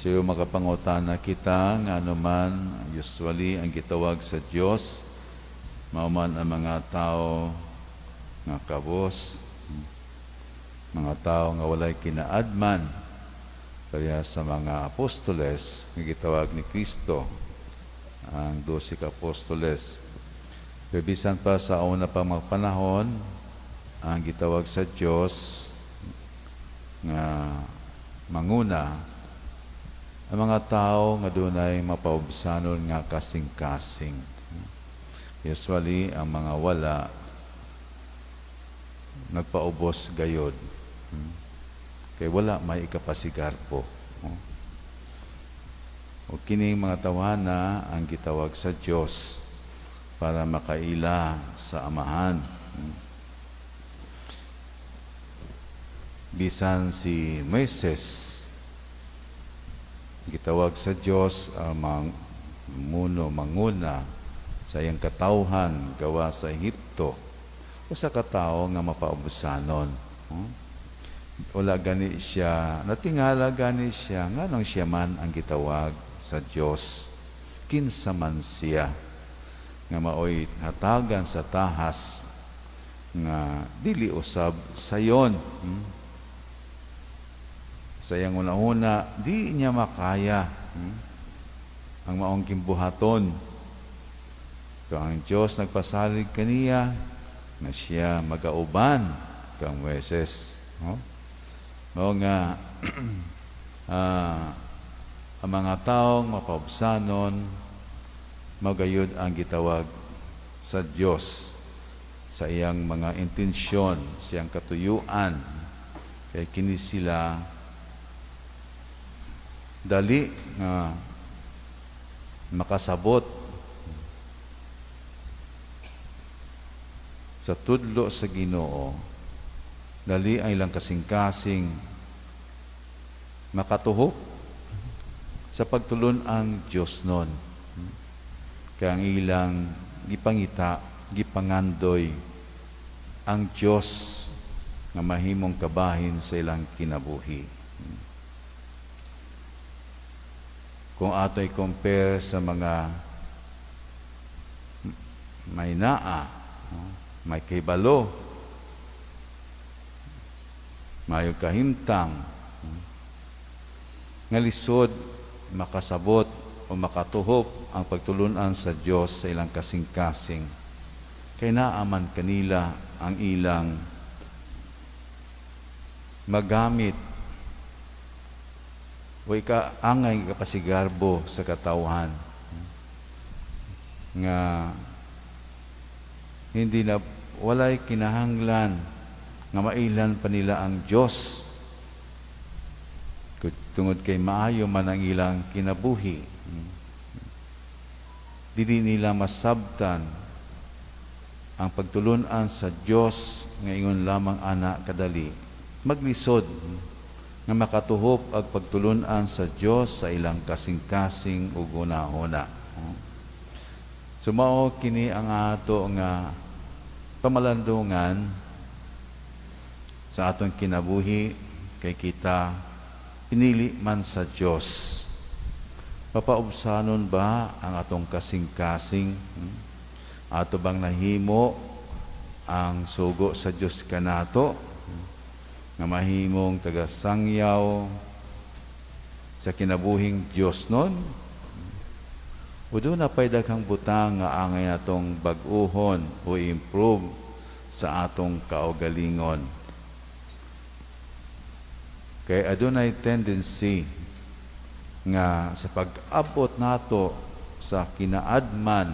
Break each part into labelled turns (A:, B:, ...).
A: Siya makapangutana kita nga anuman usually ang gitawag sa Dios mauman ang mga tao nga kabos, mga tao nga walay kinaadman kaya sa mga apostoles nga gitawag ni Kristo ang 12 ka apostoles. Bisan pa sa una pa mga panahon ang gitawag sa Dios nga manguna ang mga tao nga dunay mapaubsanon nga kasing-kasing. Usually ang mga wala nagpaubos gayod. Kay wala may ikapasigar po. O kining mga tawhana ang gitawag sa Dios para makaila sa amahan. Bisan si Moises gitawag sa Dios manguna sa iyang katawhan gawa sa Ehipto o sa katao nga mapaubusanon. Wala gani siya, natingala gani siya, nganong siya man ang gitawag sa Dios. Kinsa man siya nga maoy hatagan sa tahas nga dili usab sayon. Sa iyang una-una, di niya makaya ang maong kimbuhaton. So ang Diyos nagpasalig kaniya na siya magauban kang Moises. O nga, ang mga taong mapaubsanon, magayod ang gitawag sa Diyos sa iyang mga intensyon, siyang katuyuan. Kaya kini sila dali nga makasabot sa tudlo sa Ginoo, dali ang ilang kasing-kasing makatuhok sa pagtulon ang Diyos nun. Kaya ang ilang gipangita, gipangandoy ang Diyos nga mahimong kabahin sa ilang kinabuhi. Kung ato'y compare sa mga may naa, may kaibalo, may kahimtang, nga lisod, makasabot o makatuhop ang pagtulunan sa Diyos sa ilang kasing-kasing. Kaya naaman kanila ang ilang magamit o ikaangay kapasigarbo sa katawhan nga hindi na walay kinahanglan nga mailan pa nila ang Diyos tungod kay maayo man ang ilang kinabuhi. Dili nila masabtan ang pagtulunan sa Diyos nga ingon lamang ana kadali maglisod nga makatuhop ang pagtulunan sa Diyos sa ilang kasing-kasing ug una-una. Sumao kini ang ato nga pamalandungan sa atong kinabuhi kay kita pinili man sa Diyos. Papaubsanon ba ang atong kasing-kasing? Ato bang nahimo ang sugo sa Diyos kanato? Nga mahimong tagasangyaw sa kinabuhing Diyos nun? O doon na pa'y daghang butang nga angay natong bag-uhon o improve sa atong kaugalingon. Kaya adunay tendency nga sa pag-abot nato sa kinaadman,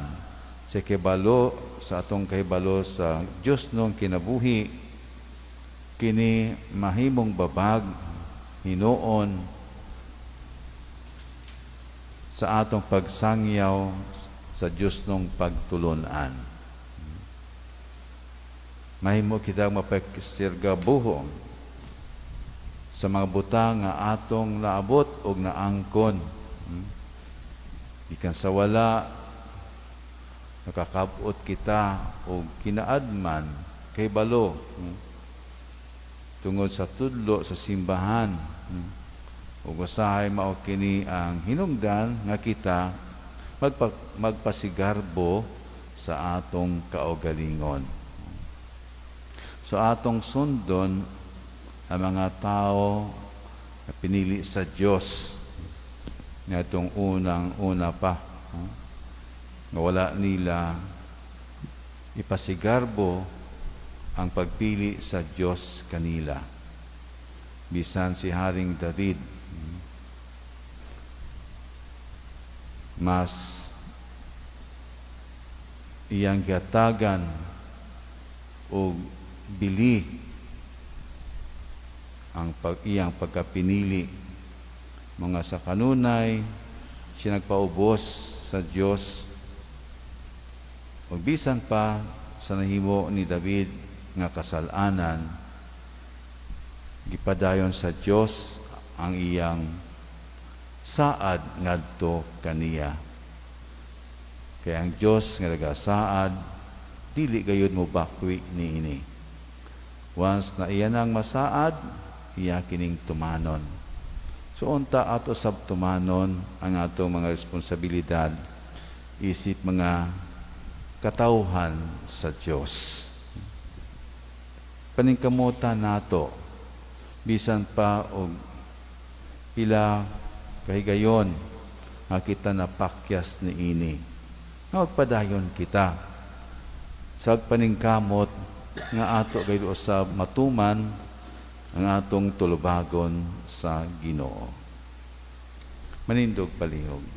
A: sa kibalo, sa atong kahibalo sa Diyos nung kinabuhi, kini mahimong babag, hinuon sa atong pagsangyaw sa Diyos nung pagtulunan. Mahimo kita mapakisirgabuhong sa mga butang nga atong naabot o naangkon. Ikan sa wala, nakakabot kita o kinaadman kay balo. Tungod sa tudlo sa simbahan ug usahay mao kini ang hinungdan nga kita magpasigarbo sa atong kaugalingon. So atong sundon ang mga tao na pinili sa Dios nga itong unang-una pa, nga wala nila ipasigarbo ang pagpili sa Dios kanila. Bisan si Haring David, mas iyang gatagan o bili ang iyang pagkapinili mga sa kanunay siya nagpaubos sa Dios o bisan pa sa nahimo ni David nga kasalanan gipadayon sa Dios ang iyang saad ngadto kaniya. Kaya ang Dios nga nagasaad dili gayud mo bakwi niini. Once na iya nang masaad, iya kining tumanon. So unta ato sab tumanon ang atong mga responsibilidad isip mga katawhan sa Dios. Paningkamutan nato bisan pa og pila kahigayon nga kita napakyas ni ini. Magpadayon kita sa paningkamot nga ato kay usab matuman ang atong tulubagon sa Ginoo. Manindog palihog.